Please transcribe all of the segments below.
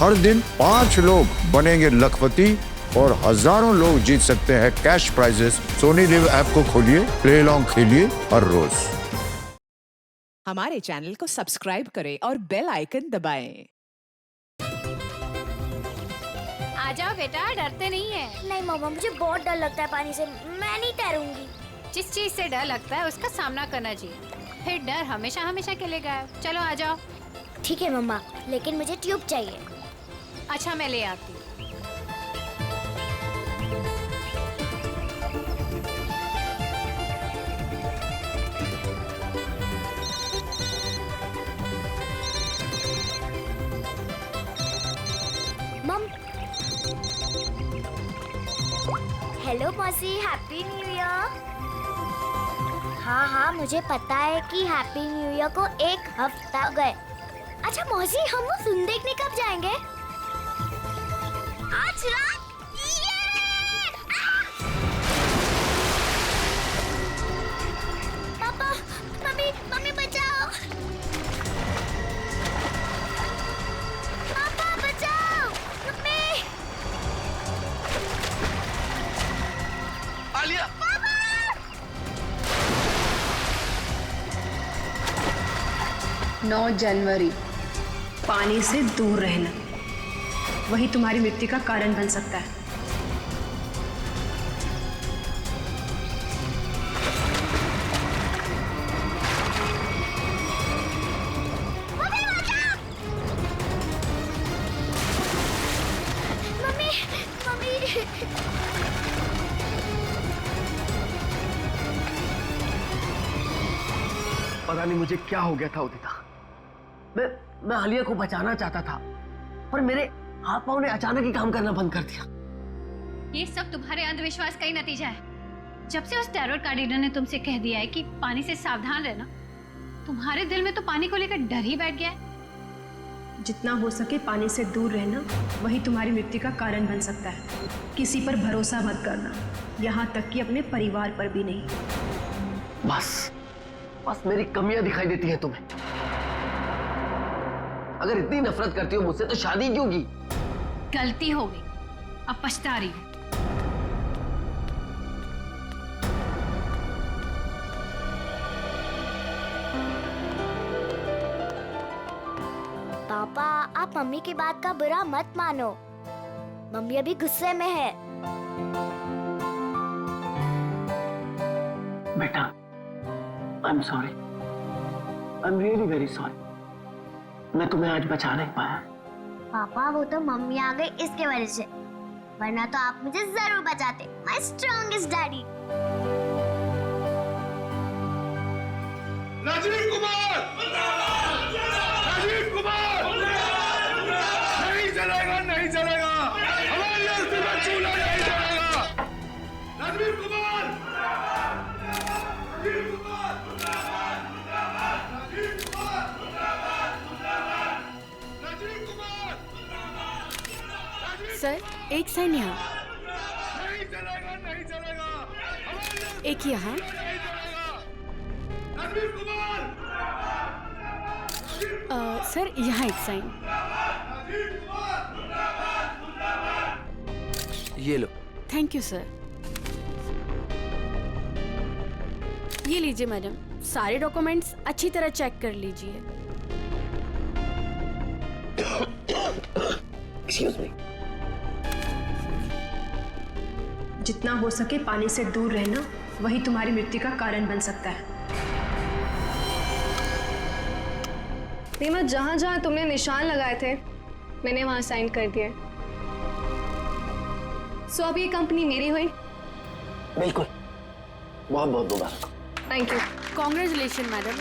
हर दिन 5 लोग बनेंगे लखपति और हजारों लोग जीत सकते हैं cash prizes. Sony Liv app को खोलिए, प्ले अलोंग खेलिए हर रोज। हमारे चैनल को सब्सक्राइब करें और बेल आइकन दबाएं। आ जाओ बेटा, डरते नहीं है। नहीं मम्मा, मुझे बहुत डर लगता है पानी से, मैं नहीं तैरूंगी। जिस चीज से डर लगता है उसका सामना करना चाहिए, फिर डर हमेशा हमेशा के लिए गायब। चलो आ जाओ। ठीक है मम्मा, लेकिन मुझे ट्यूब चाहिए। अच्छा मैं ले आती हूँ। मम, हेलो मौसी, हैप्पी न्यू ईयर। हाँ, मुझे पता है कि हैप्पी न्यू ईयर को 1 हफ्ता हो गए। अच्छा मौसी, हम वो फिल्म देखने कब जाएंगे? आज रात। पापा, मम्मी बचाओ। पापा बचाओ, मम्मी। आलिया, 9 जनवरी, पानी से दूर रहना वही तुम्हारी मृत्यु का कारण बन सकता है। मम्मी। पता नहीं मुझे क्या हो गया था उदिता। मैं आलिया को बचाना चाहता था, पर मेरे हाथ पांव ने अचानक ही काम करना बंद कर दिया। ये सब तुम्हारे अंधविश्वास का ही नतीजा है। जब से उस टैरोट कार्डिनर ने तुमसे कह दिया है कि पानी से सावधान रहना, तुम्हारे दिल में तो पानी को लेकर डर ही बैठ गया है। जितना हो सके पानी से दूर रहना वही तुम्हारी मृत्यु का कारण बन सकता है। किसी पर भरोसा मत करना, यहाँ तक कि अपने परिवार पर भी नहीं। बस मेरी कमियां दिखाई देती हैं तुम्हें। अगर इतनी नफरत करती हो मुझसे तो शादी क्यों की? गलती हो गई, अब पछता रही हूँ। पापा, आप मम्मी की बात का बुरा मत मानो। मम्मी अभी गुस्से में है। बेटा, I am sorry, I am really very sorry. मैं तुम्हें आज बचा नहीं पाया। पापा, वो तो मम्मी आ गई इसके वजह से, वरना तो आप मुझे जरूर बचाते। My strongest daddy. Rajiv Kumar! Rajiv Kumar! नहीं चलेगा, नहीं चलेगा। हमारी अस्थिर में चूल्हा नहीं चलेगा। राजीव कुमार! राजीव कुमार! राजीव कुमार! राजीव कुमार! सर, एक साइन यहाँ, नहीं चलेगा, नहीं चलेगा। हमारी एक यहाँ। नहीं चलेगा। राजीव कुमार! सर, यहाँ एक साइन। ये लो। Thank you sir. ये लीजिए मैडम, सारे डॉक्यूमेंट्स अच्छी तरह चेक कर लीजिए। Excuse me. जितना हो सके पानी से दूर रहना वही तुम्हारी मृत्यु का कारण बन सकता है। रीमा, जहाँ जहाँ तुमने निशान लगाए थे मैंने वहाँ साइन कर दिए। सो अब ये कंपनी मेरी हुई। बिल्कुल, बहुत बहुत मुबारक। Thank you. Congratulation madam.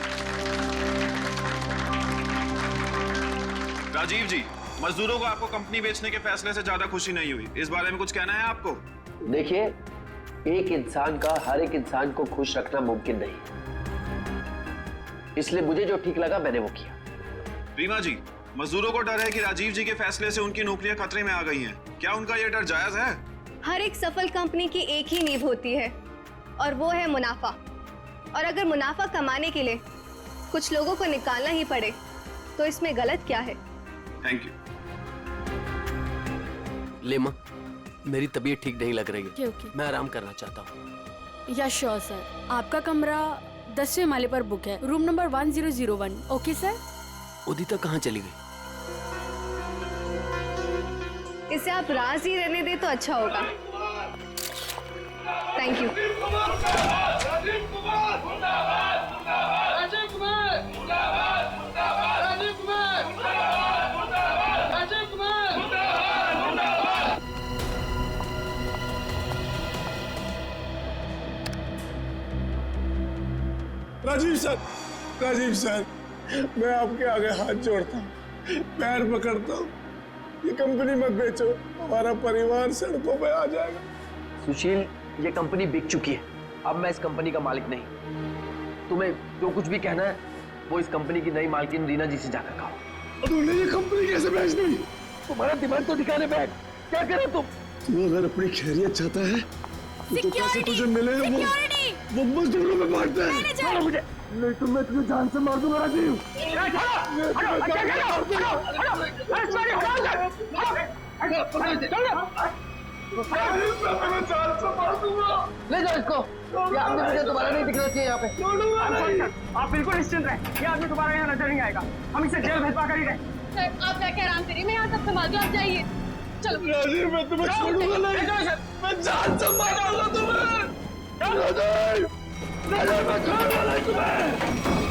Rajiv ji, मजदूरों को आपको कंपनी बेचने के फैसले से ज्यादा खुशी नहीं हुई, इस बारे में कुछ कहना है आपको? देखिए, एक इंसान का हर एक इंसान को खुश रखना मुमकिन नहीं, इसलिए मुझे जो ठीक लगा मैंने वो किया। रीमा जी, मजदूरों को डर है कि राजीव जी के फैसले से उनकी नौकरियां खतरे में आ गई हैं। क्या उनका ये डर जायज है? हर एक सफल कंपनी की एक ही नींव होती है और वो है मुनाफा। और अगर मुनाफा कमाने के लिए कुछ लोगों को निकालना ही पड़े तो इसमें गलत क्या है? Thank you. ले माँ, मेरी तबीयत ठीक नहीं लग रही है। ओके। मैं आराम करना चाहता हूँ। या श्योर सर, आपका कमरा 10वें माले पर बुक है, room number 1001। Okay sir. Udita कहाँ चली गई? इसे आप राज ही रहने दे तो अच्छा होगा। Thank you. राजीव कुमार मुर्दाबाद! राजीव कुमार मुर्दाबाद! राजीव कुमार मुर्दाबाद! राजीव कुमार मुर्दाबाद! राजीव कुमार मुर्दाबाद! राजीव सर, मैं आपके आगे हाथ जोड़ता हूँ, पैर पकड़ता हूँ। ये कंपनी मत बेचो, हमारा परिवार सड़कों पे आ जाएगा। सुशील, ये कंपनी बिक चुकी है। अब मैं इस कंपनी का मालिक नहीं। तुम्हें जो कुछ भी कहना है वो इस कंपनी की नई मालकिन रीना जी से जाकर कहो। तूने ये कंपनी कैसे बेच दी? तुम्हारा दिमाग तो ठिकाने पे है। क्या करे तुम? तू अगर अपनी खैरियत चाहता है तो पैसे तुझे मिले वो मजदूरों में बांटता है। मुझे नहीं तो मैं तुझे जान से मार दूंगा राजीव। ले जाओ इसको। ये आदमी मुझे दोबारा नहीं दिखना चाहिए यहाँ पे। आप बिल्कुल निश्चिंत रहें, ये आदमी दोबारा यहाँ नजर नहीं आएगा। हम इसे जेल भिजवा कर ही रहे। आप जाके आराम करिए, मैं यहाँ सब संभाल दूँ, आप जाइए। चलो राजीव, मैं तुम्हें छोड़ूंगा नहीं, मैं जान से मारूंगा तुम्हें। राजीव, मैं छोड़ूंगा नहीं तुम्हें।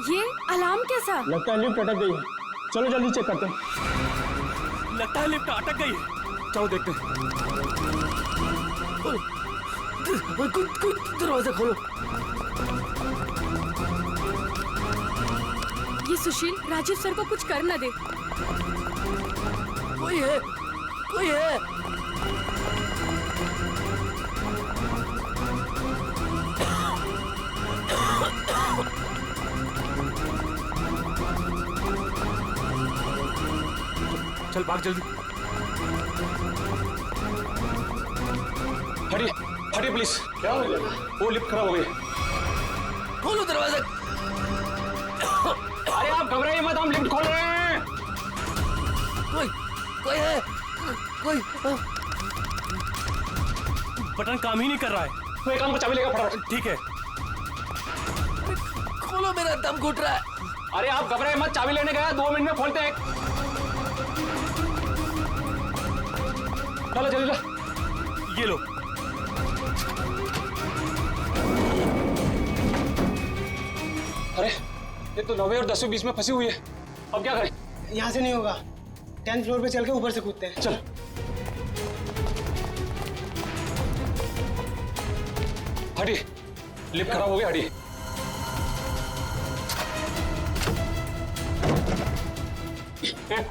ये अलार्म कैसा? लगता है लिफ्ट अटक गई है। चलो जल्दी चेक करते हैं। लगता है लिफ्ट अटक गई है। चलो देखते हैं। दरवाजा खोलो। ये सुशील राजीव सर को कुछ कर न दे। कोई है, कोई है। चल भाग जल्दी। हटिए, हटिए प्लीज। क्या हो गया? वो लिफ्ट खराब हो गई। खोलो दरवाजा। अरे आप घबराइए मत, हम लिफ्ट खोल रहे हैं। कोई है, कोई। बटन काम ही नहीं कर रहा है। तो एक काम को चाबी लेगा फटाफट। ठीक है। खोलो, मेरा दम घुट रहा है। अरे आप घबराइए मत, चाबी लेने गया, 2 मिनट में खोलते हैं। चलो जल्दी ला। ये लो। अरे ये तो 9वें और 10वें बीच में फंसी हुई है। अब क्या करें? यहाँ से नहीं होगा, 10th फ्लोर पे चल के ऊपर से कूदते हैं। चल। हटिए, लिफ्ट खराब हो गया, हटिए।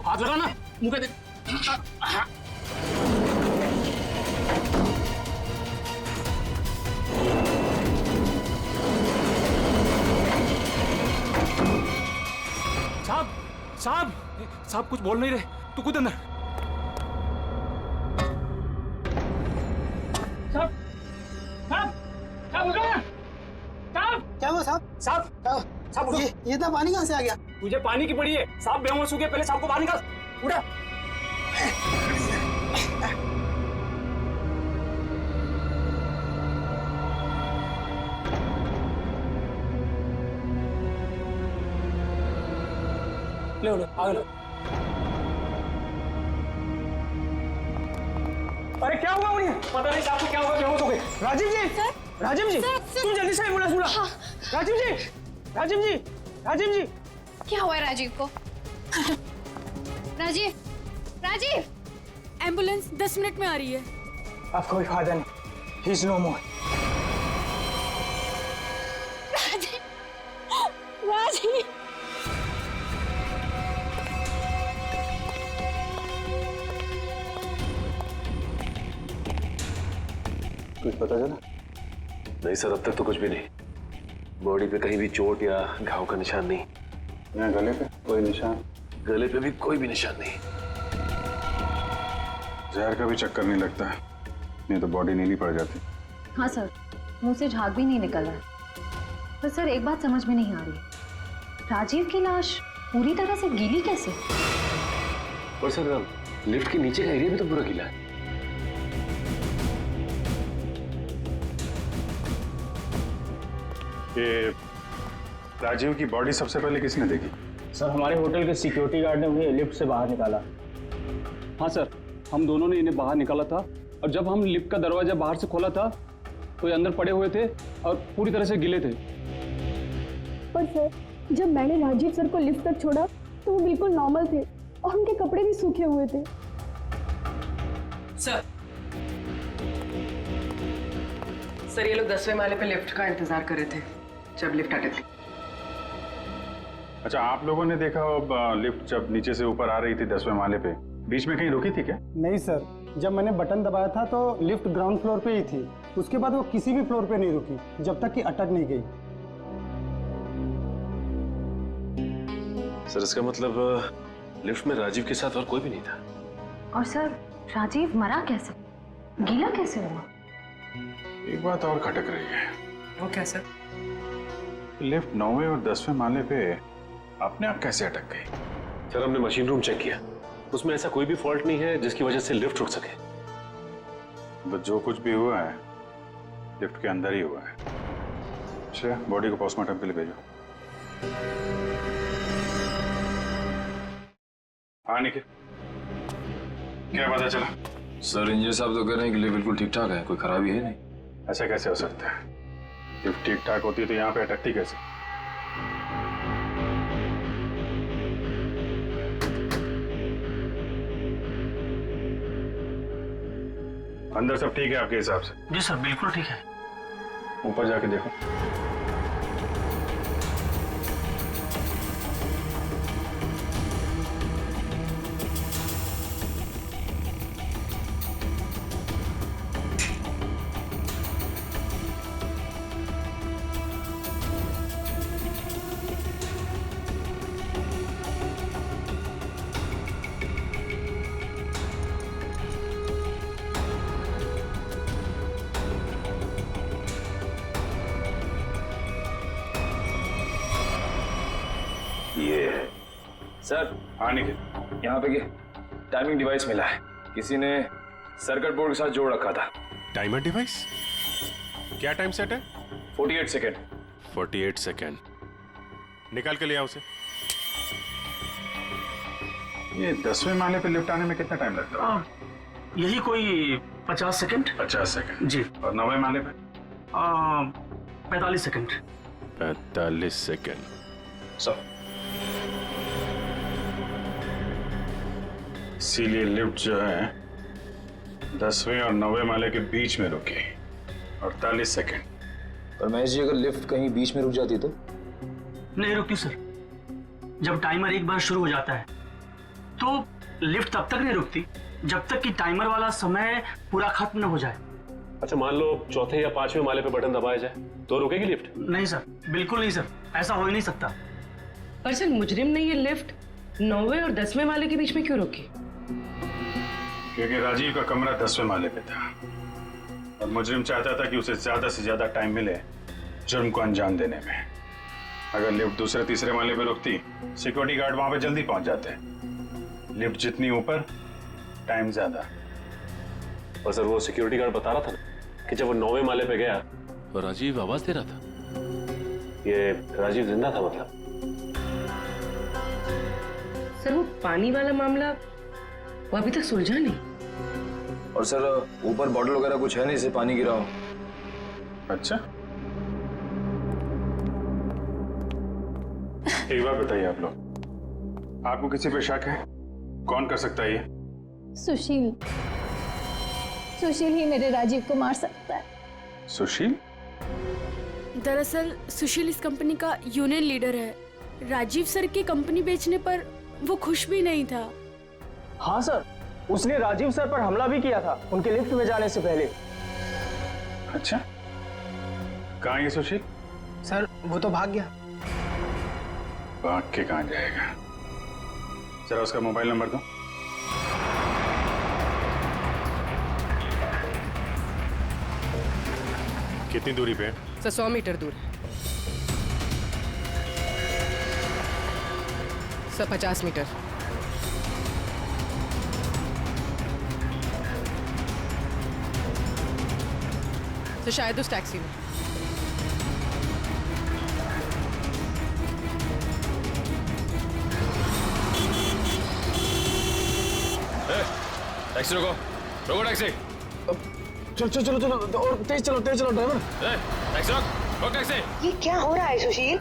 हाथ लगा ना, मुंह पे दे। साहब कुछ बोल नहीं रहे, तू कूद अंदर। क्या हुआ साहब? साहब उठिए। ये इतना पानी कहाँ से आ गया? तुझे पानी की पड़ी है। साहब बेहोश हो गए, पहले साहब को बाहर निकाल। उठा। ले आगे लो। अरे क्या हुआ उन्हें? पता नहीं साहब को क्या हुआ, बेहोश हो गए। राजीव जी, राजीव जी, तुम जल्दी से एम्बुलेंस बुलाओ। राजीव जी, राजीव जी, राजीव जी। क्या हुआ है राजीव को? राजीव, राजीव! एम्बुलेंस 10 मिनट में आ रही है। अब कोई फायदा नहीं, ही इज नो मोर। राजीव, राजीव! कुछ पता चला? नहीं सर, अब तक तो कुछ भी नहीं। बॉडी पे कहीं भी चोट या घाव का निशान नहीं। यहाँ गले पे कोई निशान? गले पे भी कोई भी निशान नहीं। जहर का भी चक्कर नहीं लगता है, नहीं तो बॉडी नीली पड़ जाती। हाँ सर, मुंह से झाग भी नहीं निकल रहा है। पर सर एक बात समझ में नहीं आ रही, राजीव की लाश पूरी तरह से गीली कैसे? और सर लिफ्ट के नीचे का एरिया भी तो पूरा गीला है। ये राजीव की बॉडी सबसे पहले किसने देखी? सर हमारे होटल के सिक्योरिटी गार्ड ने उन्हें लिफ्ट से बाहर निकाला। हाँ सर, हम दोनों ने इन्हें बाहर निकाला था और जब हम लिफ्ट का दरवाजा बाहर से खोला था तो ये अंदर पड़े हुए थे और पूरी तरह से गिले थे। पर सर, जब मैंने राजीव सर को लिफ्ट तक छोड़ा तो वो बिल्कुल नॉर्मल थे और उनके कपड़े भी सूखे हुए थे। सर ये लोग 10वें माले पे लिफ्ट का इंतजार कर रहे थे जब लिफ्ट अटक गई। अच्छा, आप लोगों ने देखा लिफ्ट जब नीचे से ऊपर आ रही थी 10वें माले पे, बीच में कहीं रुकी थी क्या? नहीं सर, जब मैंने बटन दबाया था तो लिफ्ट ग्राउंड फ्लोर पे ही थी। उसके बाद वो किसी भी फ्लोर पे नहीं रुकी जब तक कि अटक नहीं गई। सर इसका मतलब लिफ्ट में राजीव के साथ और कोई भी नहीं था। और सर राजीव मरा कैसे, गीला कैसे हुआ? एक बात और खटक रही है। वो क्या सर? लिफ्ट 9वें और 10वें माले पे अपने आप कैसे अटक गई? सर हमने मशीन रूम चेक किया, उसमें ऐसा कोई भी फॉल्ट नहीं है जिसकी वजह से लिफ्ट रुक सके। बस जो कुछ भी हुआ है लिफ्ट के अंदर ही हुआ है। अच्छा, बॉडी को पोस्टमार्टम के लिए भेजो। हाँ निखिल, क्या पता चला? सर इंजीनियर साहब तो कह रहे हैं कि लिफ्ट बिल्कुल ठीक ठाक है, कोई खराबी है नहीं। ऐसा कैसे हो सकता है? लिफ्ट ठीक ठाक होती तो यहाँ पे अटकती कैसे? अंदर सब ठीक है आपके हिसाब से? जी सर बिल्कुल ठीक है। ऊपर जाके देखो। ये सर, हाँ निखिल, यहाँ पे टाइमिंग डिवाइस मिला है, किसी ने सर्किट बोर्ड के साथ जोड़ रखा था। Timer device? क्या टाइम सेट है? 48 सेकेंड। 48 सेकेंड। निकाल के ले आओ उसे। ये 10वें माले पे लिफ्ट आने में कितना टाइम लगता है? यही कोई 50 सेकंड। 50 सेकंड जी। और 9वें माले पे? 45 सेकंड। 45 सेकेंड। सर इसीलिए लिफ्ट जो है 10वें और 9वें माले के बीच में रुकी 48 सेकंड। पर महेश जी, अगर लिफ्ट कहीं बीच में रुक जाती तो? नहीं रुकती सर। जब टाइमर एक बार शुरू हो जाता है तो लिफ्ट तब तक नहीं रुकती जब तक कि टाइमर वाला समय पूरा खत्म न हो जाए। अच्छा मान लो 4थे या 5वें माले पे बटन दबाया जाए तो रुकेगी लिफ्ट? नहीं सर, बिल्कुल नहीं सर, ऐसा हो ही नहीं सकता। पर सर मुजरिम ने ये लिफ्ट 9वें और 10वें माले के बीच में क्यों रोकी? क्योंकि राजीव का कमरा 10वें माले पे था और मुजरिम चाहता था कि उसे ज्यादा से ज्यादा टाइम मिले जुर्म को अंजाम देने में। अगर लिफ्ट दूसरे तीसरे माले पे रुकती, सिक्योरिटी गार्ड वहां पे जल्दी पहुंच जाते। लिफ्ट जितनी ऊपर, टाइम ज्यादा। और सर वो सिक्योरिटी गार्ड बता रहा था ना कि जब वो 9वें माले पे गया तो राजीव आवाज दे रहा था। ये राजीव जिंदा था मतलब? सर वो पानी वाला मामला वो अभी तक सुलझा नहीं। और सर ऊपर बॉटल वगैरह कुछ है नहीं, इसे पानी गिरा हो। अच्छा, एक बात बताइए आप लोग, आपको किसी पे शक है? कौन कर सकता है ये? सुशील। सुशील ही मेरे राजीव को मार सकता है। सुशील? दरअसल सुशील इस कंपनी का यूनियन लीडर है। राजीव सर की कंपनी बेचने पर वो खुश भी नहीं था। हाँ सर, उसने राजीव सर पर हमला भी किया था उनके लिफ्ट में जाने से पहले। अच्छा, कहाँ है सुशील? सर वो तो भाग गया। भाग के कहाँ जाएगा? जरा उसका मोबाइल नंबर दो। कितनी दूरी पे है? सर 100 मीटर दूर है। Sir 50 metre. सर शायद उस टैक्सी में। टैक्सी रोको, रोको टैक्सी। चलो चलो चलो चलो और तेज चलो ड्राइवर। टैक्सी रोक टैक्सी। ये क्या हो रहा है सुशील?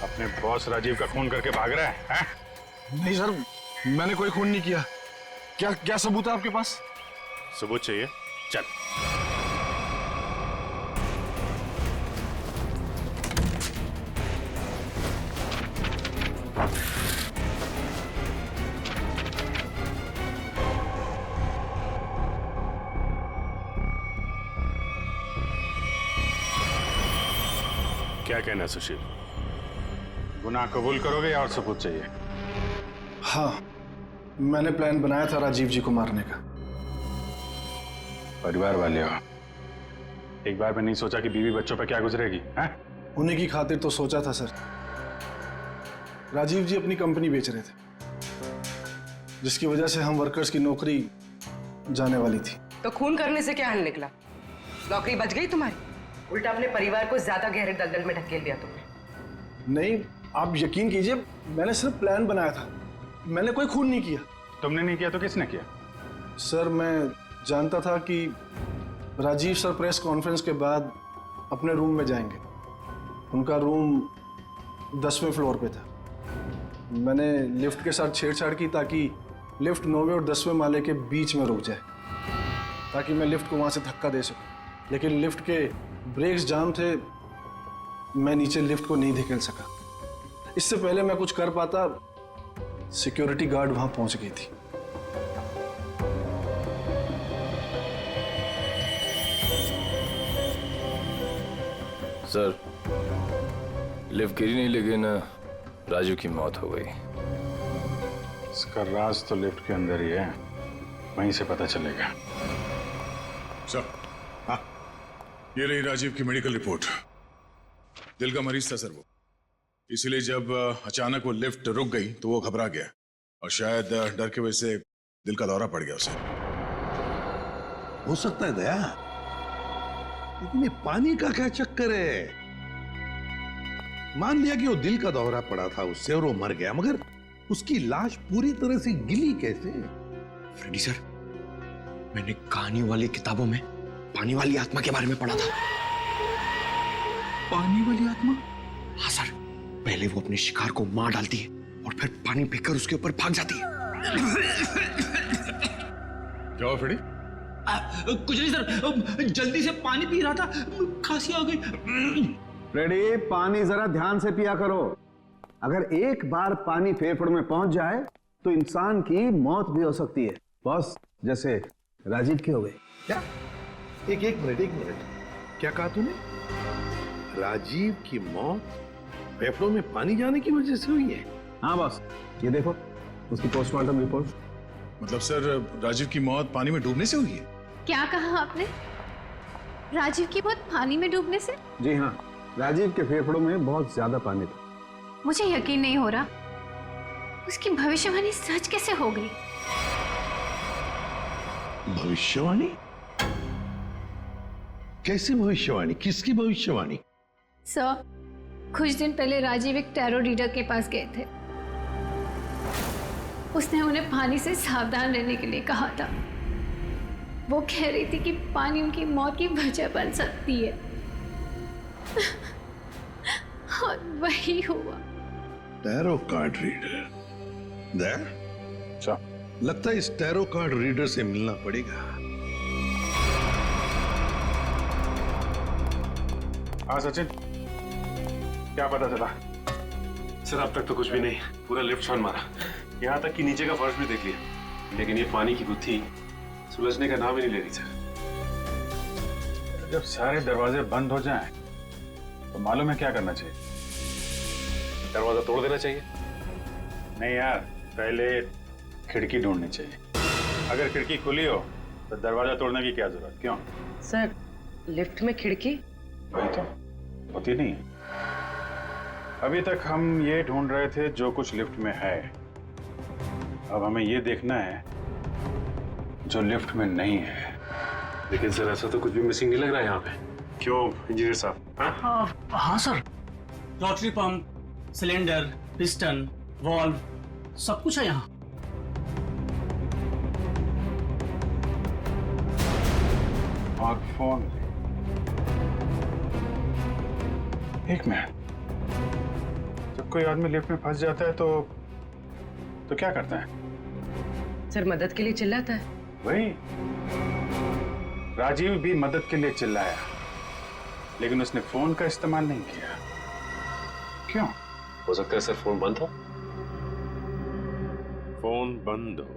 अपने बॉस राजीव का खून करके भाग रहा है? नहीं सर, मैंने कोई खून नहीं किया। क्या क्या सबूत है आपके पास? सबूत चाहिए? चल। क्या कहना है सुशील? गुनाह कबूल करोगे या और सबूत चाहिए? हाँ, मैंने प्लान बनाया था राजीव जी को मारने का। परिवार वाले हो, एक बार में नहीं सोचा कि बीवी बच्चों पर क्या गुजरेगी? हैं? उन्हीं की खातिर तो सोचा था सर। राजीव जी अपनी कंपनी बेच रहे थे, जिसकी वजह से हम वर्कर्स की नौकरी जाने वाली थी। तो खून करने से क्या हल निकला? नौकरी बच गई तुम्हारी? उल्टा अपने परिवार को ज्यादा गहरे दलदल में ढकेल दिया तुमने। नहीं, आप यकीन कीजिए, मैंने सिर्फ प्लान बनाया था, मैंने कोई खून नहीं किया। तुमने नहीं किया तो किसने किया? सर, मैं जानता था कि राजीव सर प्रेस कॉन्फ्रेंस के बाद अपने रूम में जाएंगे। उनका रूम 10वें फ्लोर पे था। मैंने लिफ्ट के साथ छेड़छाड़ की ताकि लिफ्ट 9वें और 10वें माले के बीच में रुक जाए, ताकि मैं लिफ्ट को वहाँ से धक्का दे सकूं। लेकिन लिफ्ट के ब्रेक्स जाम थे, मैं नीचे लिफ्ट को नहीं धकेल सका। इससे पहले मैं कुछ कर पाता, सिक्योरिटी गार्ड वहाँ पहुँच गई थी। सर, लिफ्ट गिरी नहीं, लेकिन राजू की मौत हो गई। इसका राज तो लिफ्ट के अंदर ही है, वहीं से पता चलेगा। सर, हाँ, ये रही राजीव की मेडिकल रिपोर्ट। दिल का मरीज था सर वो, इसलिए जब अचानक वो लिफ्ट रुक गई तो वो घबरा गया और शायद डर की वजह से दिल का दौरा पड़ गया उसे। हो सकता है दया, लेकिन ये पानी का क्या चक्कर है? मान लिया कि वो दिल का दौरा पड़ा था उससे और वो मर गया, मगर उसकी लाश पूरी तरह से गिली कैसे? फ्रेडी सर, मैंने कहानी वाली किताबों में पानी वाली आत्मा के बारे में पढ़ा था। पानी वाली आत्मा? हाँ सर, पहले वो अपने शिकार को मार डालती है और फिर पानी पीकर उसके ऊपर भाग जाती है। क्या हुआ फ्रेडी? कुछ नहीं सर, जल्दी से पानी पी रहा था, खांसी आ गई। फ्रेडी, पानी जरा ध्यान से पिया करो। अगर एक बार पानी फेफड़ों में पहुंच जाए तो इंसान की मौत भी हो सकती है, बॉस, जैसे राजीव की हो गई। क्या? एक मिनट, क्या कहा तूने? राजीव की मौत फेफड़ों में पानी जाने की वजह से हुई है? हाँ बॉस, ये देखो उसकी पोस्टमार्टम रिपोर्ट। मतलब सर, राजीव की मौत पानी में डूबने से हुई है? क्या कहा आपने? राजीव की मौत पानी में डूबने से? जी हाँ, राजीव के फेफड़ों में बहुत ज्यादा पानी था। मुझे यकीन नहीं हो रहा, उसकी भविष्यवाणी सच कैसे हो गई? भविष्यवाणी? कैसी भविष्यवाणी? किसकी भविष्यवाणी? सर, कुछ दिन पहले राजीव एक टैरो रीडर के पास गए थे। उसने उन्हें पानी से सावधान रहने के लिए कहा था। वो कह रही थी कि पानी उनकी मौत की वजह बन सकती है। और वही हुआ। Tarot card reader? लगता है इस टैरो कार्ड रीडर से मिलना पड़ेगा। हाँ सचिन, क्या पता चला? सर, अब तक तो कुछ भी नहीं, पूरा लिफ्ट छान मारा, यहाँ तक कि नीचे का फर्श भी देख लिया, लेकिन ये पानी की गुत्थी सुलझने का नाम ही नहीं ले रही सर। जब सारे दरवाजे बंद हो जाएं, तो मालूम है क्या करना चाहिए? दरवाजा तोड़ देना चाहिए। नहीं यार, पहले खिड़की ढूंढनी चाहिए। अगर खिड़की खुली हो तो दरवाजा तोड़ने की क्या जरूरत? क्यों सर, लिफ्ट में खिड़की? वही तो होती नहीं है। अभी तक हम ये ढूंढ रहे थे जो कुछ लिफ्ट में है। अब हमें ये देखना है जो लिफ्ट में नहीं है। लेकिन सर ऐसा तो कुछ भी मिसिंग नहीं लग रहा है यहाँ पे। क्यों इंजीनियर साहब? हाँ sir, rotary pump, cylinder, piston, valve, सब कुछ है यहाँ। और फोन। एक मिनट, जब कोई आदमी लिफ्ट में फंस जाता है तो क्या करता है? सर मदद के लिए चिल्लाता है। वही, राजीव भी मदद के लिए चिल्लाया, लेकिन उसने फोन का इस्तेमाल नहीं किया। क्यों? हो सकता है सर फोन बंद हो। फोन बंद हो,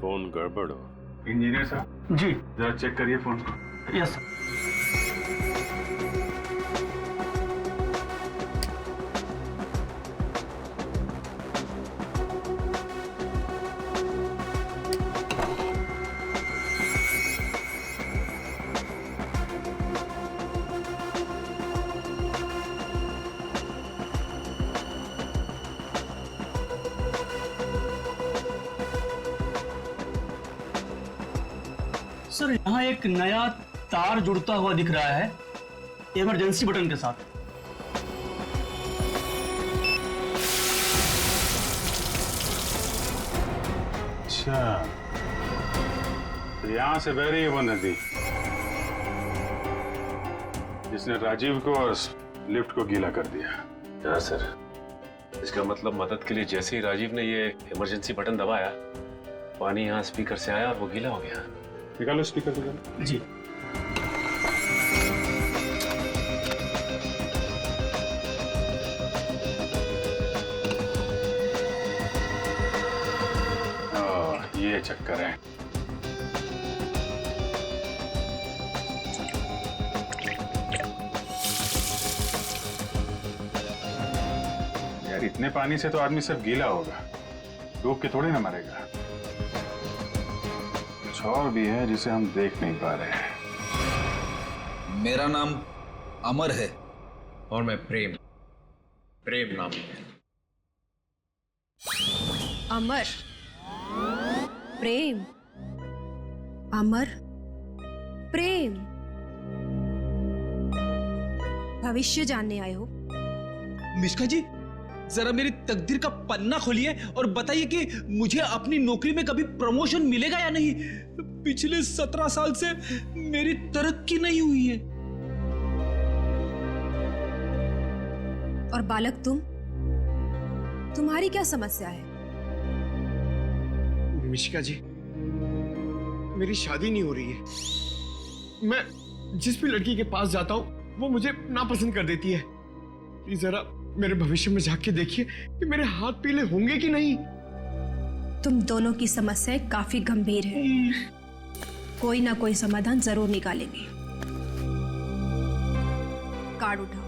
फोन गड़बड़ हो। इंजीनियर साहब जी, जरा चेक करिए फोन को। Yes sir. सर यहाँ एक नया तार जुड़ता हुआ दिख रहा है इमरजेंसी बटन के साथ। अच्छा, तो यहां से बह रही है वो नदी जिसने राजीव को और लिफ्ट को गीला कर दिया। हाँ सर, इसका मतलब मदद के लिए जैसे ही राजीव ने ये इमरजेंसी बटन दबाया, पानी यहाँ स्पीकर से आया और वो गीला हो गया। निकालो स्पीकर निकालो। जी। ये चक्कर है। यार इतने पानी से तो आदमी सब गीला होगा, डूब के थोड़ी ना मरेगा। कुछ और भी है जिसे हम देख नहीं पा रहे हैं। मेरा नाम अमर है और मैं प्रेम नाम है। अमर, प्रेम, अमर, प्रेम। भविष्य जानने आए हो? मिश्का जी, जरा मेरी तकदीर का पन्ना खोलिए और बताइए कि मुझे अपनी नौकरी में कभी प्रमोशन मिलेगा या नहीं। पिछले 17 साल से मेरी तरक्की नहीं हुई है। और बालक तुम्हारी क्या समस्या है? मिशिका जी, मेरी शादी नहीं हो रही है। मैं जिस भी लड़की के पास जाता हूँ वो मुझे नापसंद कर देती है। प्लीज जरा मेरे भविष्य में झांक के देखिए कि मेरे हाथ पीले होंगे कि नहीं। तुम दोनों की समस्याएं काफी गंभीर है, कोई ना कोई समाधान जरूर निकालेंगे। कार्ड उठाओ।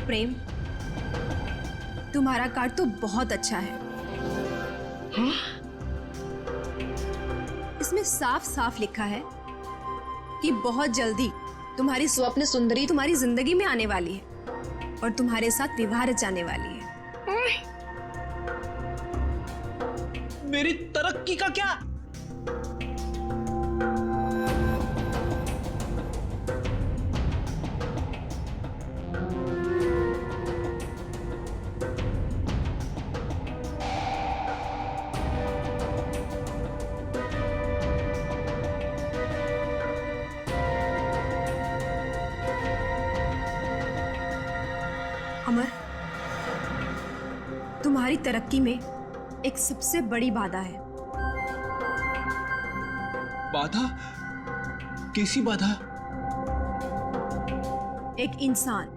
प्रेम, तुम्हारा कार्ड तो बहुत अच्छा है। हाँ? इसमें साफ साफ लिखा है कि बहुत जल्दी तुम्हारी स्वप्न सुंदरी तुम्हारी जिंदगी में आने वाली है और तुम्हारे साथ विवाह रचाने वाली है। मेरी तरक्की का क्या? अमर, तुम्हारी तरक्की में एक सबसे बड़ी बाधा है। बाधा? कैसी बाधा? एक इंसान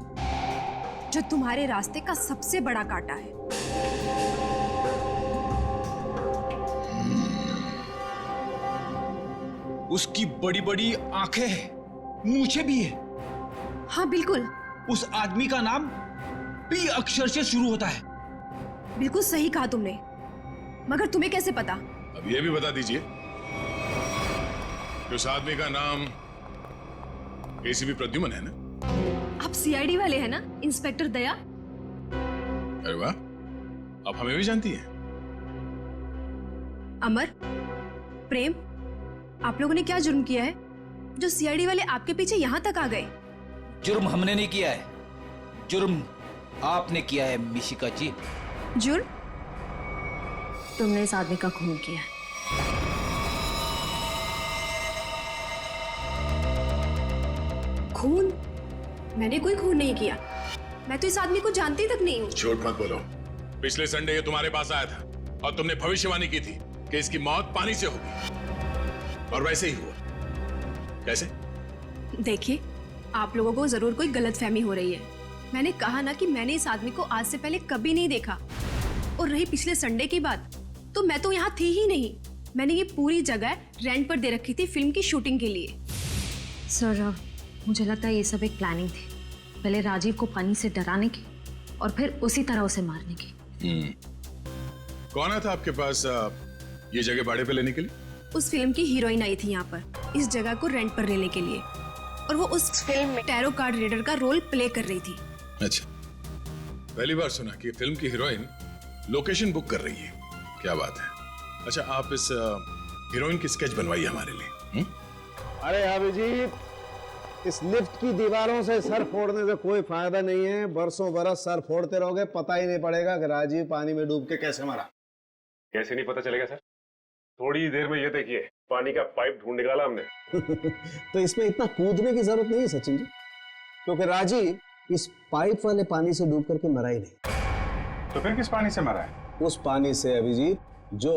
जो तुम्हारे रास्ते का सबसे बड़ा कांटा है। उसकी बड़ी बड़ी आंखें हैं, मूछें भी है। हाँ बिल्कुल। उस आदमी का नाम पी अक्षर से शुरू होता है। बिल्कुल सही कहा तुमने, मगर तुम्हें कैसे पता? अब ये भी बता दीजिए कि उस आदमी का नाम एसीपी प्रद्युमन है ना? आप सीआईडी वाले हैं ना, इंस्पेक्टर दया? अरे वाह, आप हमें भी जानती हैं। अमर, प्रेम, आप लोगों ने क्या जुर्म किया है जो सीआईडी वाले आपके पीछे यहां तक आ गए? जुर्म हमने नहीं किया है, जुर्म आपने किया है मिशिका जी। जुर्म? तुमने इस आदमी का खून किया है। खून? मैंने कोई खून नहीं किया। मैं तो इस आदमी को जानती तक नहीं हूँ। झूठ मत बोलो। पिछले संडे ये तुम्हारे पास आया था और तुमने भविष्यवाणी की थी कि इसकी मौत पानी से होगी, और वैसे ही हुआ। कैसे? देखिए, आप लोगों को जरूर कोई गलतफहमी हो रही है। मैंने कहा ना कि मैंने इस आदमी को आज से पहले कभी नहीं देखा। और रही पिछले संडे की बात, तो मैं तो यहाँ थी ही नहीं। मैंने ये पूरी जगह रेंट पर दे रखी थी फिल्म की शूटिंग के लिए। सर, मुझे लगता है ये सब एक प्लानिंग थी, पहले राजीव को पानी से डराने की और फिर उसी तरह उसे मारने की। कौन आया था आपके पास ये जगह भाड़े पे लेने के लिए? उस फिल्म की हीरोइन आई थी यहाँ पर इस जगह को रेंट पर लेने के लिए, और वो उस फिल्म में टैरो कार्ड रीडर का रोल प्ले कर रही थी। अच्छा, पहली बार सुना कि फिल्म की हीरोइन लोकेशन बुक कर रही है। क्या बात है। अच्छा, आप इस हीरोइन की स्केच बनवाइए हमारे लिए। अरे अभिजीत, इस लिफ्ट की दीवारों से सर फोड़ने से कोई फायदा नहीं है। बरसों बरस सर फोड़ते रहोगे, पता ही नहीं पड़ेगा कि राजीव पानी में डूब के कैसे मरा। कैसे नहीं पता चलेगा सर? थोड़ी देर में ये देखिए, पानी का पाइप ढूंढ निकाला हमने। तो इसमें इतना कूदने की जरूरत नहीं है सचिन जी, क्योंकि राजीव इस पाइप वाले पानी से डूब करके मरा ही नहीं। तो फिर किस पानी से मरा है? उस पानी से अभिजीत जो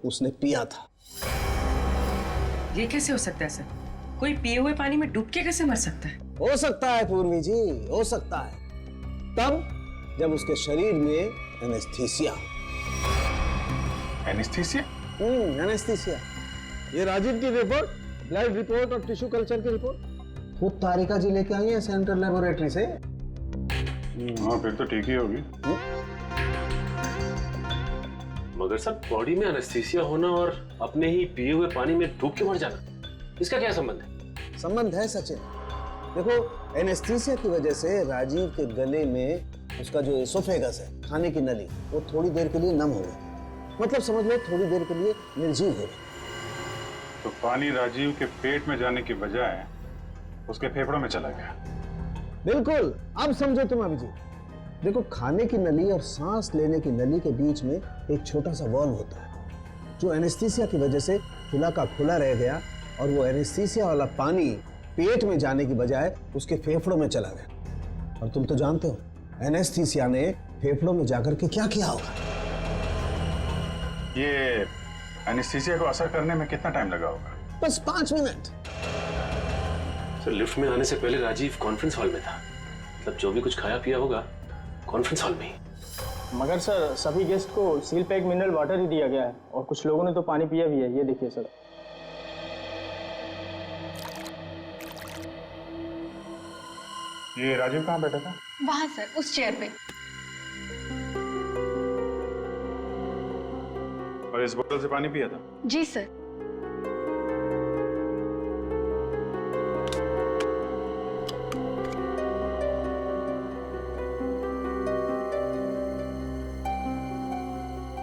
उसने पिया था। ये कैसे हो सकता है सर? कोई पिए हुए पानी में डूब के कैसे मर सकता है? हो सकता है पूर्वी जी, हो सकता है, तब जब उसके शरीर में एनेस्थीसिया। एनेस्थीसिया? एनेस्थीसिया। ये राजीव की रिपोर्ट, ब्लड रिपोर्ट और टिश्यू कल्चर की रिपोर्ट खुद तारिका जी लेके आई है सेंट्रल लेबोरेटरी से। हाँ, फिर तो ठीक ही होगी। मगर सर, बॉडी में एनेस्थीसिया होना और अपने ही पिए हुए पानी में डूब के मर जाना, इसका क्या संबंध है? संबंध है सचिन। देखो, एनेस्थीसिया की वजह से राजीव के गले में उसका जो एसोफेगस है, खाने की नली, वो थोड़ी देर के लिए नम हो गई। मतलब समझ लो थोड़ी देर के लिए निर्जीव हो गई। तो पानी राजीव के पेट में जाने की बजाय उसके फेफड़ों में चला गया। बिल्कुल, अब समझो तुम अभिजीत। देखो, खाने की नली और सांस लेने की नली के बीच में एक छोटा सा वॉल्व होता है, जो एनेस्थीसिया की वजह से खुला का खुला रह गया, और वो एनेस्थीसिया वाला पानी पेट में जाने की बजाय उसके फेफड़ों में चला गया। और तुम तो जानते हो एनेस्थीसिया ने फेफड़ों में जाकर के क्या किया होगा। ये एनेस्थीसिया को असर करने में कितना टाइम लगा होगा? बस 5 मिनट। सर, लिफ्ट में आने से पहले राजीव कॉन्फ्रेंस हॉल में था। मतलब जो भी कुछ खाया पिया होगा कॉन्फ्रेंस हॉल में ही। मगर सर, सभी गेस्ट को सील पैक मिनरल वाटर ही दिया गया है, और कुछ लोगों ने तो पानी पिया भी है। ये देखिए सर। ये राजीव कहाँ बैठा था? वहां सर, उस चेयर पे। और इस बोतल से पानी पिया था? जी सर।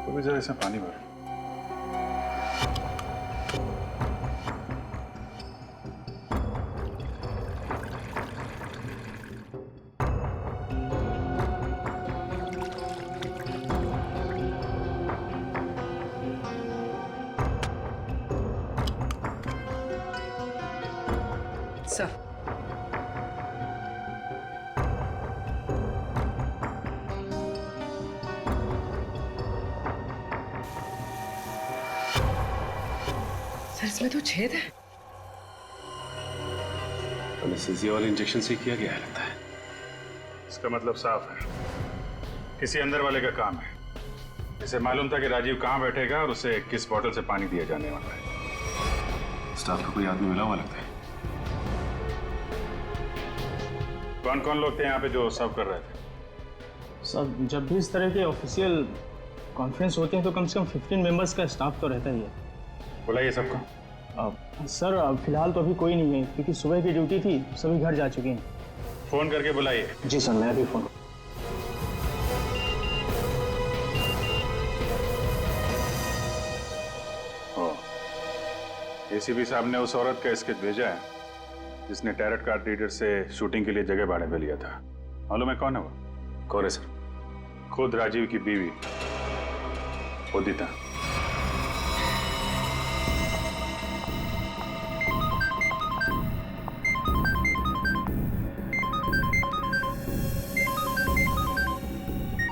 तो भी जरा इसमें पानी भर। सर, सर इसमें तो छेद है। एनेस्थीसिया वाले इंजेक्शन से किया गया है लगता है। इसका मतलब साफ है, किसी अंदर वाले का काम है। इसे मालूम था कि राजीव कहाँ बैठेगा और उसे किस बोतल से पानी दिया जाने वाला है। स्टाफ का कोई आदमी मिला हुआ लगता है। कौन कौन लोग थे यहाँ पे जो सर्व कर रहे थे? सर, जब भी इस तरह के ऑफिशियल कॉन्फ्रेंस होते हैं तो कम से कम 15 मेंबर्स का स्टाफ तो रहता ही है। बुलाइए सबको। सर फिलहाल तो अभी कोई नहीं है क्योंकि सुबह की ड्यूटी थी, सभी घर जा चुके हैं। फोन करके बुलाइए। जी सर, मैं अभी फोन। एसीपी साहब ने उस औरत का स्केच भेजा है जिसने टैरट कार्ड रीडर से शूटिंग के लिए जगह भाड़े पे लिया था। मालूम है कौन है वो? कौन है सर? खुद राजीव की बीवी उदिता।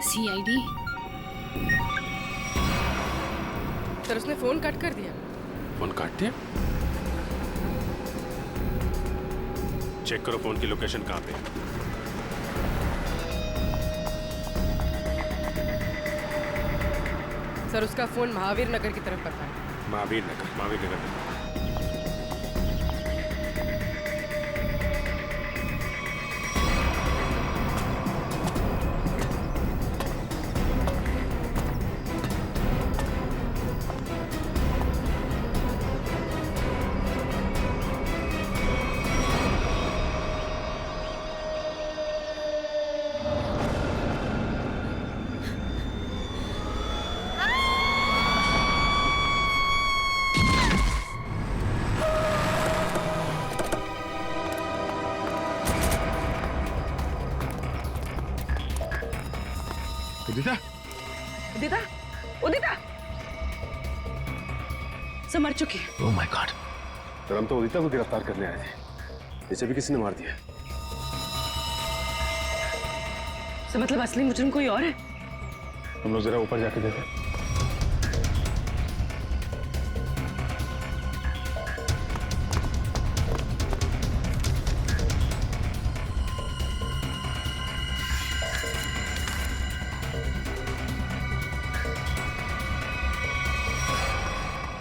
सीआईडी। सर उसने फोन कट कर दिया। फोन काट दिया? चेक करो फोन की लोकेशन कहाँ पे। सर उसका फोन महावीर नगर की तरफ पता है। महावीर नगर में। उदिता, उदिता, उदिता सब मर चुकी है। Oh my God. तो हम तो उदिता को गिरफ्तार करने आए थे, इसे भी किसी ने मार दिया। तो मतलब असली मुजरिम कोई और है? हम लोग जरा ऊपर जाके देखें।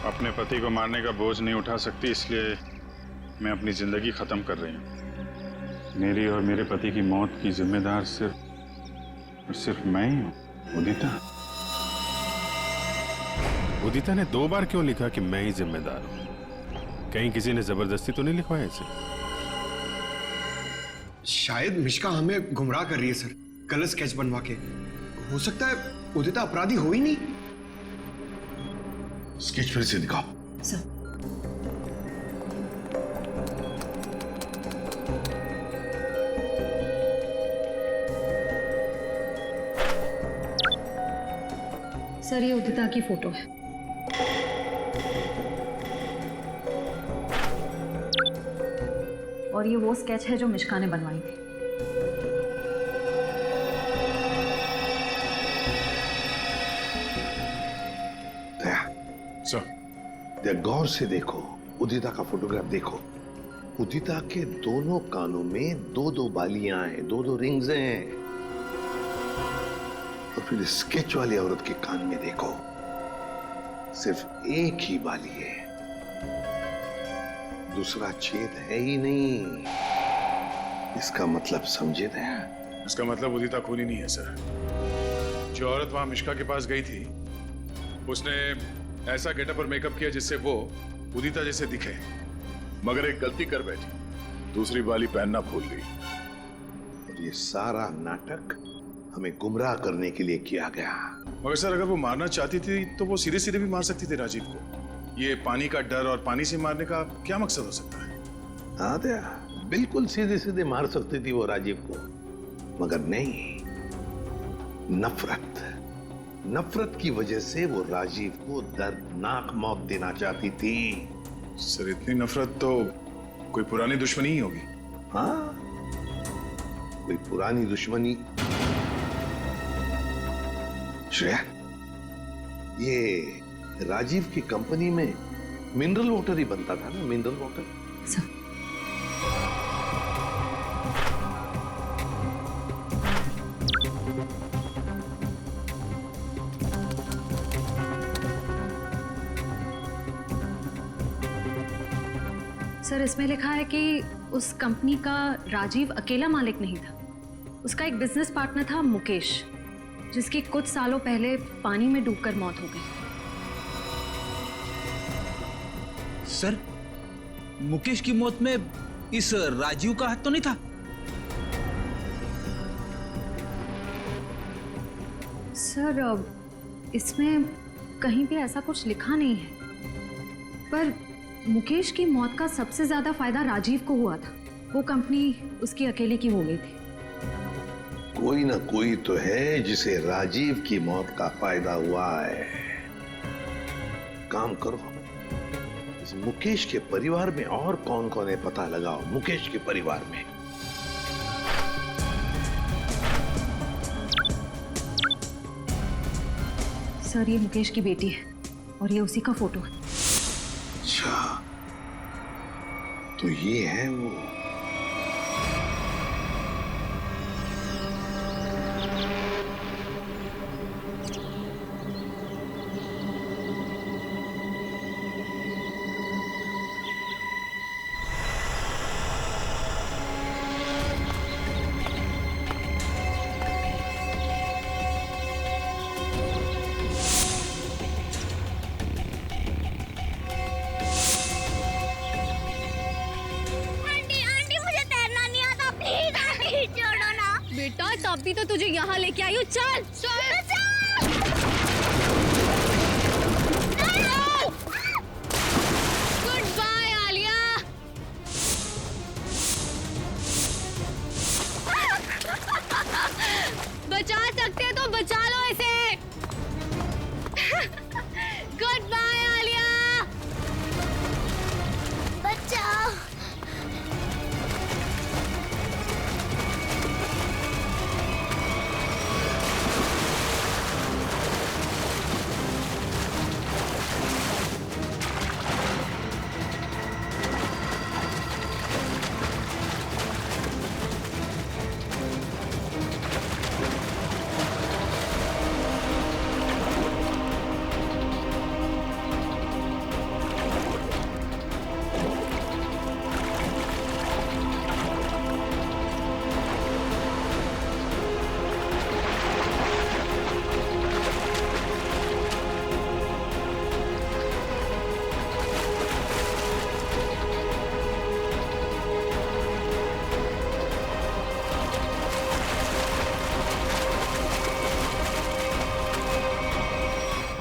अपने पति को मारने का बोझ नहीं उठा सकती, इसलिए मैं अपनी जिंदगी खत्म कर रही हूँ। मेरी और मेरे पति की मौत की जिम्मेदार सिर्फ मैं ही हूँ। उदिता। उदिता ने 2 बार क्यों लिखा कि मैं ही जिम्मेदार हूँ? कहीं किसी ने जबरदस्ती तो नहीं लिखवाया इसे? शायद मिश्का हमें गुमराह कर रही है सर, गलत स्केच बनवा के। हो सकता है उदिता अपराधी हो ही नहीं। स्केच फिर से दिखाओ। सर सर ये उदिता की फोटो है। और ये वो स्केच है जो मिश्का ने बनवाई थी। गौर से देखो, उदिता का फोटोग्राफ देखो। उदिता के दोनों कानों में 2-2 बालियां हैं, 2-2 रिंग्स हैं। और फिर स्केच वाली औरत के कान में देखो, सिर्फ एक ही बाली है, दूसरा छेद है ही नहीं। इसका मतलब समझे थे? इसका मतलब उदिता खूनी नहीं है सर। जो औरत वहां मिश्का के पास गई थी उसने ऐसा गेटअप और मेकअप किया जिससे वो उदिता जैसे दिखे, मगर एक गलती कर बैठी, दूसरी बाली पहनना भूल गई। और ये सारा नाटक हमें गुमराह करने के लिए किया गया। मगर सर अगर वो मारना चाहती थी तो वो सीधे सीधे भी मार सकती थी राजीव को। ये पानी का डर और पानी से मारने का क्या मकसद हो सकता है? हाँ दया, बिल्कुल सीधे सीधे मार सकती थी वो राजीव को, मगर नहीं, नफरत की वजह से वो राजीव को दर्दनाक मौत देना चाहती थी। सर इतनी नफरत तो कोई पुरानी दुश्मनी ही होगी। हाँ, कोई पुरानी दुश्मनी। श्रेया, ये राजीव की कंपनी में मिनरल वाटर ही बनता था ना, मिनरल वाटर। सर इसमें लिखा है कि उस कंपनी का राजीव अकेला मालिक नहीं था। उसका एक बिजनेस पार्टनर था मुकेश, जिसकी कुछ सालों पहले पानी में डूबकर मौत हो गई। सर, मुकेश की मौत में इस राजीव का हाथ तो नहीं था? सर इसमें कहीं भी ऐसा कुछ लिखा नहीं है, पर मुकेश की मौत का सबसे ज्यादा फायदा राजीव को हुआ था। वो कंपनी उसकी अकेले की हो गई थी। कोई ना कोई तो है जिसे राजीव की मौत का फायदा हुआ है। काम करो, इस मुकेश के परिवार में और कौन कौन है पता लगाओ। मुकेश के परिवार में सर ये मुकेश की बेटी है और ये उसी का फोटो है। अच्छा, तो ये है वो। बेटा तभी तो तुझे यहाँ लेके आई हूँ। चल गुड बाय आलिया। बचा सकते हैं तो बचा लो इसे। Goodbye Alia. बचाओ।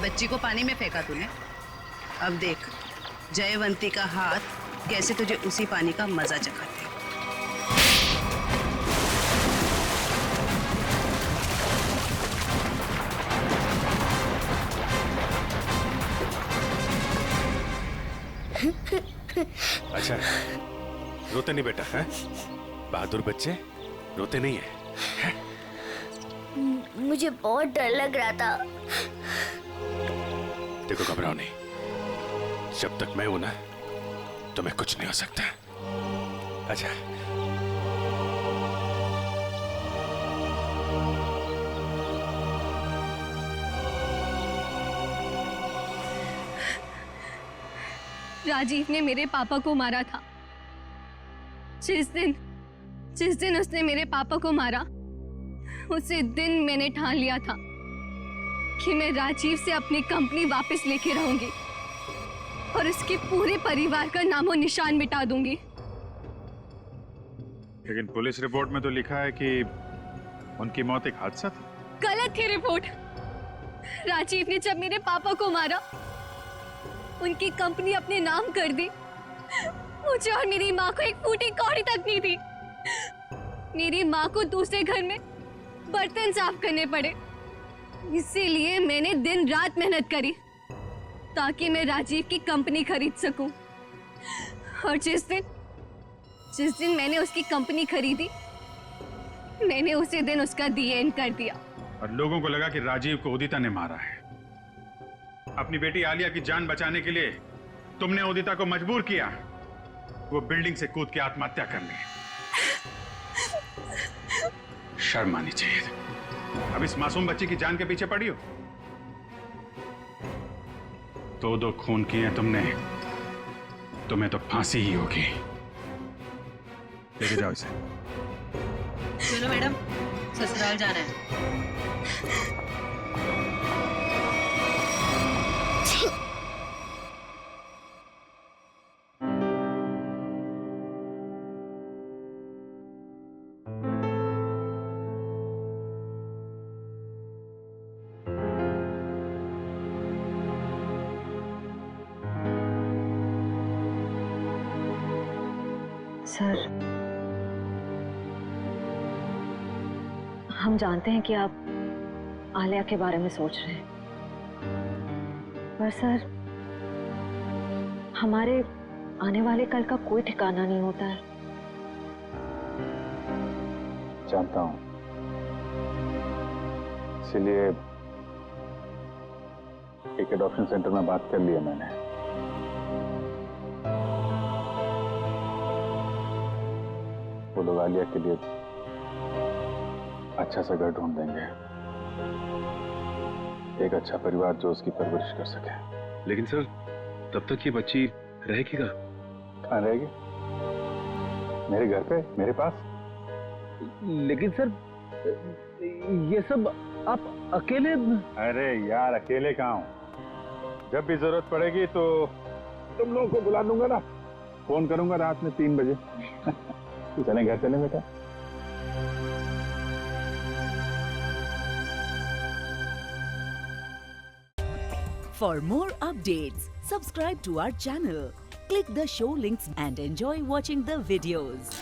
बच्ची को पानी में फेंका तूने। अब देख जयवंती का हाथ कैसे तुझे उसी पानी का मजा चखाते। अच्छा, रोते नहीं बेटा है? बहादुर बच्चे रोते नहीं है? मुझे बहुत डर लग रहा था। देखो घबराओ नहीं, जब तक मैं हूं ना तुम्हें कुछ नहीं हो सकता। अच्छा राजीव ने मेरे पापा को मारा था। जिस दिन उसने मेरे पापा को मारा, उसी दिन मैंने ठान लिया था कि मैं राजीव से अपनी कंपनी वापस लेके रहूंगी और उसके पूरे परिवार का नामो निशान मिटा दूंगी। लेकिन पुलिस रिपोर्ट में तो लिखा है कि उनकी मौत एक हादसा था। गलत थी रिपोर्ट। राजीव ने जब मेरे पापा को मारा, उनकी कंपनी अपने नाम कर दी। मुझे और मेरी माँ को एक फूटी कौड़ी तक नहीं दी। मेरी माँ को दूसरे घर में बर्तन साफ करने पड़े। इसीलिए मैंने दिन रात मेहनत करी ताकि मैं राजीव की कंपनी खरीद सकूं। और जिस दिन मैंने उसकी कंपनी खरीदी, मैंने उसी दिन उसका दी एंड कर दिया। और लोगों को लगा कि राजीव को उदिता ने मारा है। अपनी बेटी आलिया की जान बचाने के लिए तुमने उदिता को मजबूर किया वो बिल्डिंग से कूद के आत्महत्या करने। शर्म आनी चाहिए। अब इस मासूम बच्ची की जान के पीछे पड़ी हो। दो खून किए तुमने, तुम्हें तो फांसी ही होगी। लेके जाओ इसे। चलो मैडम, ससुराल जाना है। सर, हम जानते हैं कि आप आलिया के बारे में सोच रहे हैं, पर सर हमारे आने वाले कल का कोई ठिकाना नहीं होता है। जानता हूं, इसीलिए एक एडॉप्शन सेंटर में बात कर लिया मैंने। वो लोग आलिया के लिए अच्छा सा घर ढूंढ देंगे, एक अच्छा परिवार जो उसकी परवरिश कर सके। लेकिन सर, तब तक ये बच्ची रहेगी कहाँ रहेगी? मेरे घर पे, मेरे पास। लेकिन सर, ये सब आप अकेले? अरे यार, अकेले कहाँ हूँ? जब भी जरूरत पड़ेगी तो तुम लोगों को बुला दूंगा ना, फोन करूंगा रात में 3 बजे। चलें घर चलें बेटा। For more updates, subscribe to our channel, click the show links and enjoy watching the videos.